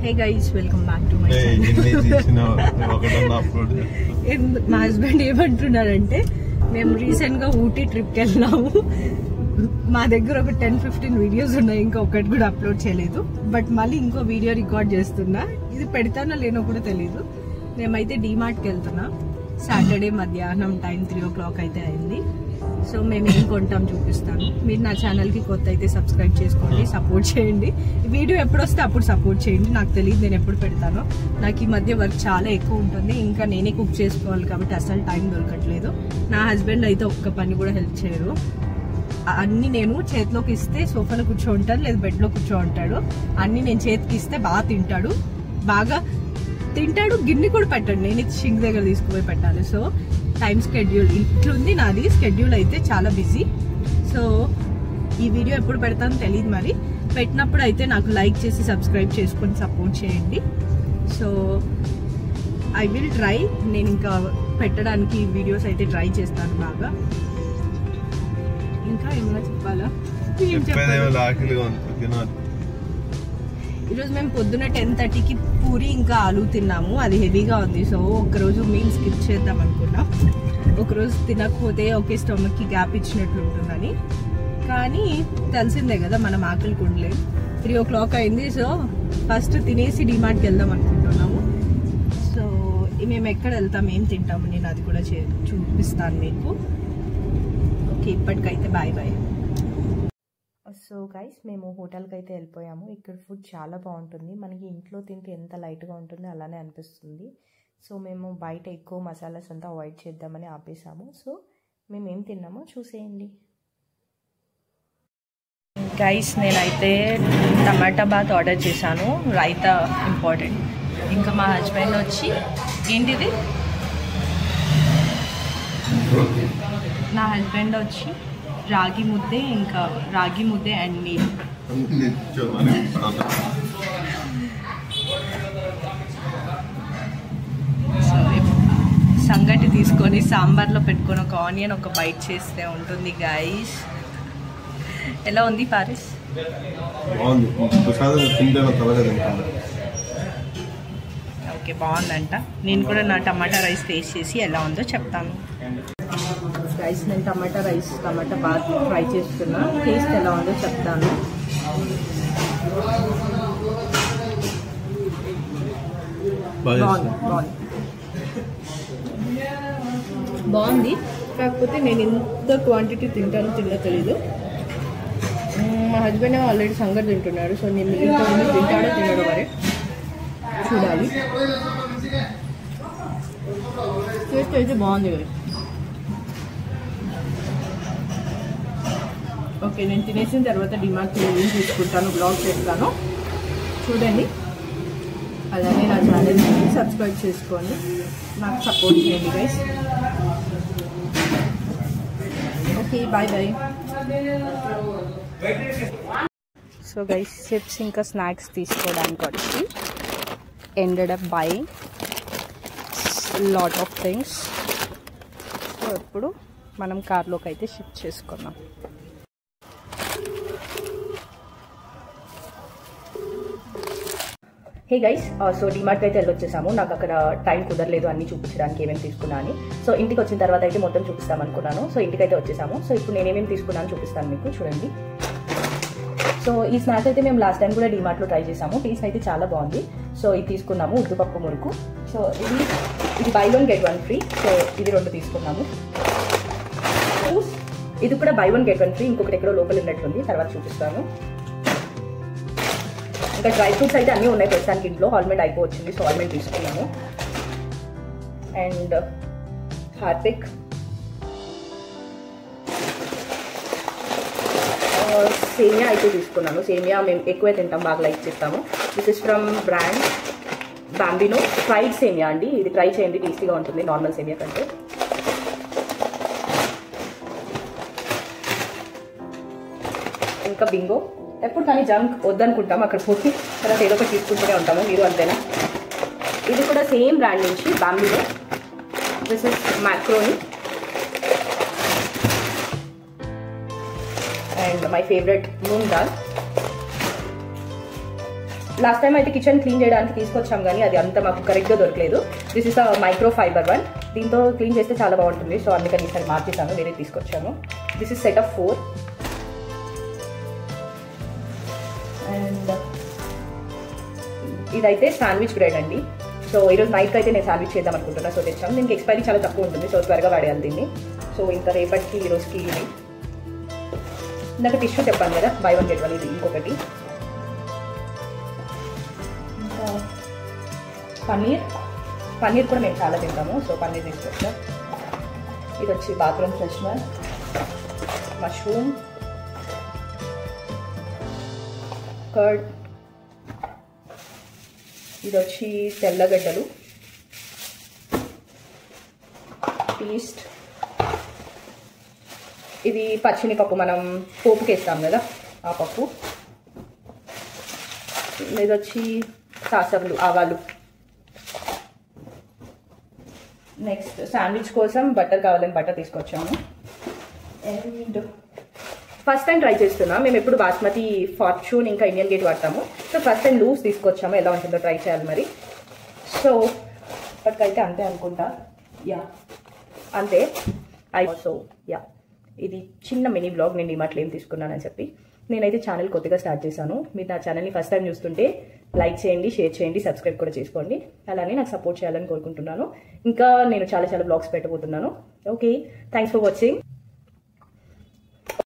Hey guys, welcome back to my channel. మా husband ఏమంటున్నారంటే మేము రీసెంట్ గా ఊటీ ట్రిప్ కి వెళ్ళినాము. మా దగ్గర ఒక 10-15 వీడియోస్ ఉన్నాయి, ఇంకా ఒకటి కూడా అప్లోడ్ చేయలేదు. బట్ మళ్ళీ ఇంకో వీడియో రికార్డ్ చేస్తున్నా, ఇది పెడతానో లేనో కూడా తెలీదు. మేమైతే డీమార్ట్ కి వెళ్తున్నా. సాటర్డే మధ్యాహ్నం టైం 3 o'clock అయితే అయింది. సో మేము ఏం కొంటాం చూపిస్తాను. మీరు నా ఛానల్ కి కొత్త అయితే సబ్స్క్రైబ్ చేసుకోండి, సపోర్ట్ చేయండి. వీడియో ఎప్పుడు వస్తే అప్పుడు సపోర్ట్ చేయండి. నాకు తెలియదు నేను ఎప్పుడు పెడతానో. నాకు ఈ మధ్య వర్క్ చాలా ఎక్కువ ఉంటుంది, ఇంకా నేనే కుక్ చేసుకోవాలి కాబట్టి అసలు టైం దొరకట్లేదు. నా హస్బెండ్ అయితే ఒక్క పని కూడా హెల్ప్ చేయరు. అన్ని నేను చేతిలోకి ఇస్తే సోఫాలో కూర్చోంటాడు, లేదా బెడ్ లో కూర్చోంటాడు. అన్ని నేను చేతికి ఇస్తే బాగా తింటాడు, గిన్నె కూడా పెట్టండి, నేను షింక్ దగ్గర తీసుకుపోయి పెట్టాలి. సో టైం స్కెడ్యూల్ ఇట్లుంది నాది. స్కెడ్యూల్ అయితే చాలా బిజీ. సో ఈ వీడియో ఎప్పుడు పెడతానో తెలియదు, మరి పెట్టినప్పుడు అయితే నాకు లైక్ చేసి సబ్స్క్రైబ్ చేసుకొని సపోర్ట్ చేయండి. సో ఐ విల్ ట్రై, నేను ఇంకా పెట్టడానికి వీడియోస్ అయితే ట్రై చేస్తాను బాగా. ఇంకా ఏమైనా చెప్పాలా? ఈరోజు మేము పొద్దున 10:30కి పూరి ఇంకా ఆలు తిన్నాము. అది హెవీగా ఉంది, సో ఒకరోజు మీల్ స్కిప్ చేద్దాం అనుకున్నాం. ఒకరోజు తినకపోతే ఒకే స్టమక్కి గ్యాప్ ఇచ్చినట్లు ఉంటుందని. కానీ తెలిసిందే కదా, మనం ఆకలికి ఉండలేము. 3 o'clock అయింది. సో ఫస్ట్ తినేసి డిమార్ట్కి వెళ్దాం అనుకుంటున్నాము. సో మేము ఎక్కడ వెళ్తాం, ఏం తింటాము, నేను అది కూడా చూపిస్తాను మీకు. ఓకే, ఇప్పటికైతే బాయ్ బాయ్. సో గైస్, మేము హోటల్కి అయితే వెళ్ళిపోయాము. ఇక్కడ ఫుడ్ చాలా బాగుంటుంది. మనకి ఇంట్లో తింటే ఎంత లైట్గా ఉంటుందో అలానే అనిపిస్తుంది. సో మేము బయట ఎక్కువ మసాలాస్ అంతా అవాయిడ్ చేద్దామని ఆపేసాము. సో మేము ఏం తిన్నామో చూసేయండి. గైస్, నేనైతే టమాటా బాత్ ఆర్డర్ చేశాను. రైతా ఇంపార్టెంట్. ఇంకా మా హస్బెండ్ వచ్చి ఏంటిది, నా హస్బెండ్ వచ్చి రాగి ముద్దే, ఇంకా రాగి ముద్దే అండ్ మీల్. సో సంగటి తీసుకొని సాంబార్లో పెట్టుకొని ఒక ఆనియన్ ఒక బైట్ చేస్తే ఉంటుంది గైస్. ఎలా ఉంది పారిస్? ఓకే, బాగుందంట. నేను కూడా నా టమాటా రైస్ టేస్ట్ చేసి ఎలా ఉందో చెప్తాను. గైస్, నేను టమాటా బాత్ ట్రై చేస్తున్నా. టేస్ట్ ఎలా ఉందో చెప్తాను. బాగుంది. కాకపోతే నేను ఎంత క్వాంటిటీ తింటానో తెలీదు. మా హస్బెండ్ ఆల్రెడీ సంగతి తింటున్నాడు. సో నేను ఇంత తింటాడో తినడో మరి చూడాలి. టేస్ట్ అయితే బాగుంది కదా. ఓకే, నేను తినేసిన తర్వాత డిమార్ట్కి ఏం తీసుకుంటాను బ్లాగ్ చేస్తాను, చూడండి. అలానే నా ఛానల్ని సబ్స్క్రైబ్ చేసుకోండి, నాకు సపోర్ట్ చేయండి guys. Okay, bye bye. So guys, chips ఇంకా స్నాక్స్ తీసుకోవడానికి వచ్చి ended up buying lot of things. So ఇప్పుడు మనం కార్లోకి అయితే షిఫ్ట్ చేసుకున్నాం. హే గైస్, సో డిమార్ట్కి అయితే వెళ్ళొచ్చేసాము. నాకు అక్కడ టైం కుదరలేదు అన్ని చూపించడానికి ఏమేమి తీసుకున్నా అని. సో ఇంటికి వచ్చిన తర్వాత అయితే మొత్తం చూపిస్తాం అనుకున్నాను. సో ఇంటికి అయితే వచ్చేసాము. సో ఇప్పుడు నేను ఏమేమి తీసుకున్నాను చూపిస్తాను మీకు, చూడండి. సో ఈ స్నాక్స్ అయితే మేము లాస్ట్ టైం కూడా డిమార్ట్లో ట్రై చేసాము. టేస్ట్ అయితే చాలా బాగుంది. సో ఇది తీసుకున్నాము, ఉద్దుపప్పు మురుకు. సో ఇది బై 1 get 1 ఫ్రీ. సో ఇది 2 తీసుకున్నాము. ఇది కూడా బై 1 get 1 ఫ్రీ. ఇంకొకటి ఎక్కడో లోపల ఉన్నట్టుంది, తర్వాత చూపిస్తాను. ఇంకా డ్రై ఫ్రూట్స్ అయితే అన్నీ ఉన్నాయి ప్రస్తుతానికి ఇంట్లో. ఆల్మండ్ అయిపోవచ్చింది, సో ఆల్మండ్ తీసుకున్నాము. అండ్ హార్పిక్, సేమియా అయితే తీసుకున్నాను. సేమియా మేము ఎక్కువే తింటాం, బాగా లైక్ చేస్తాము. This is from brand Bambino fried సేమియా అండి. ఇది ట్రై చేయండి, టేస్టీగా ఉంటుంది నార్మల్ సేమియా కంటే. ఇంకా బింగో. ఎప్పుడు కానీ జంక్ వద్దనుకుంటాం, అక్కడ పోయి తర్వాత ఏదో ఒకటి తీసుకుంటూనే ఉంటాము. మీరు అంతేనా? ఇది కూడా సేమ్ బ్రాండ్ నుంచి Bambino. This is macaroni and my favourite moong dal. Last time అయితే కిచెన్ క్లీన్ చేయడానికి తీసుకొచ్చాం కానీ అది అంత మాకు కరెక్ట్గా దొరకలేదు. This is a micro fibre one. దీంతో క్లీన్ చేస్తే చాలా బాగుంటుంది. సో అందుకని ఈసారి మార్చేసాను, వేరే తీసుకొచ్చాము. This is set of 4. And ఇదైతే శాండ్విచ్ బ్రెడ్ అండి. సో ఈరోజు నైట్కి అయితే నేను శాండ్విచ్ చేద్దాం అనుకుంటున్నా. సో తెచ్చాము. దీనికి ఎక్స్పైరీ చాలా తక్కువ ఉంటుంది, సో త్వరగా వాడేయాలి దీన్ని. సో ఇంకా రేపటికి ఈరోజుకి ఇది. ఇందాక టిష్యూ చెప్పాను కదా, బై 1 get 1, ఇది ఇంకొకటి. ఇంకా పన్నీర్ కూడా మేము చాలా తింటాము. సో పన్నీర్ తీసుకొచ్చాం. ఇది వచ్చి బాత్రూమ్ ఫ్రెషనర్, మష్రూమ్, కర్డ్, ఇది వచ్చి తెల్లగడ్డలు, పీస్ట్, ఇది పచ్చినిపప్పు మనం పోపుకి వేస్తాం కదా ఆ పప్పు, ఇది వచ్చి సాసర్లు, ఆవాలు. నెక్స్ట్ శాండ్విచ్ కోసం బటర్ కావాలని బటర్ తీసుకొచ్చాము. అండ్ ఫస్ట్ టైం ట్రై చేస్తున్నాం. మేము ఎప్పుడు బాస్మతి, ఫార్చ్యూన్ ఇంకా ఇండియన్ గేట్ వాడతాము. సో ఫస్ట్ టైం లూజ్ తీసుకొచ్చాము, ఎలా ఉంటుందో ట్రై చేయాలి మరి. సో ఇప్పటికైతే అంతే అనుకుంటా. యా అంతే. సో యా, ఇది చిన్న మినీ బ్లాగ్. నేను డిమార్ట్లో ఏం తీసుకున్నానని చెప్పి. నేనైతే ఛానల్ కొత్తగా స్టార్ట్ చేశాను. మీరు నా ఛానల్ని ఫస్ట్ టైం చూస్తుంటే లైక్ చేయండి, షేర్ చేయండి, సబ్స్క్రైబ్ కూడా చేసుకోండి. అలానే నాకు సపోర్ట్ చేయాలని కోరుకుంటున్నాను. ఇంకా నేను చాలా బ్లాగ్స్ పెట్టబోతున్నాను. Okay, thanks for watching.